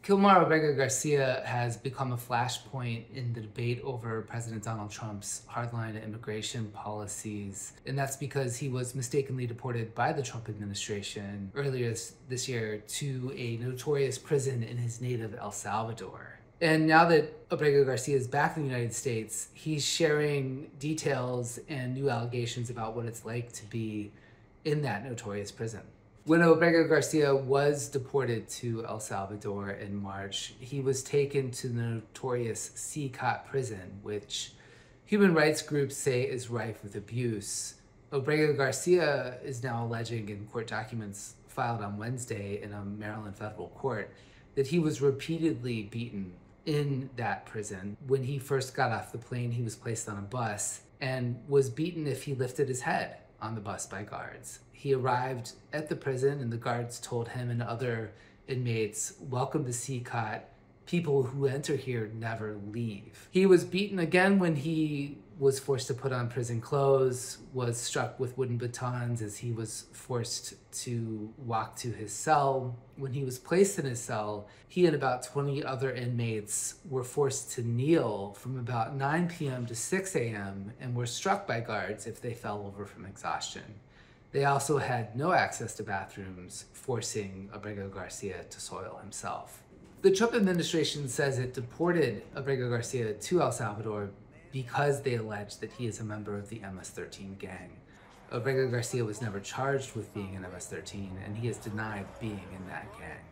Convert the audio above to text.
Kilmar Abrego Garcia has become a flashpoint in the debate over President Donald Trump's hardline immigration policies. And that's because he was mistakenly deported by the Trump administration earlier this year to a notorious prison in his native El Salvador. And now that Abrego Garcia is back in the United States, he's sharing details and new allegations about what it's like to be in that notorious prison. When Abrego Garcia was deported to El Salvador in March, he was taken to the notorious CCOT prison, which human rights groups say is rife with abuse. Abrego Garcia is now alleging in court documents filed on Wednesday in a Maryland federal court that he was repeatedly beaten in that prison. When he first got off the plane, he was placed on a bus and was beaten if he lifted his head on the bus by guards. He arrived at the prison and the guards told him and other inmates, "Welcome to CCOT. People who enter here never leave." He was beaten again when he was forced to put on prison clothes, was struck with wooden batons as he was forced to walk to his cell. When he was placed in his cell, he and about 20 other inmates were forced to kneel from about 9 p.m. to 6 a.m. and were struck by guards if they fell over from exhaustion. They also had no access to bathrooms, forcing Abrego Garcia to soil himself. The Trump administration says it deported Abrego Garcia to El Salvador because they allege that he is a member of the MS-13 gang. Abrego Garcia was never charged with being an MS-13, and he has denied being in that gang.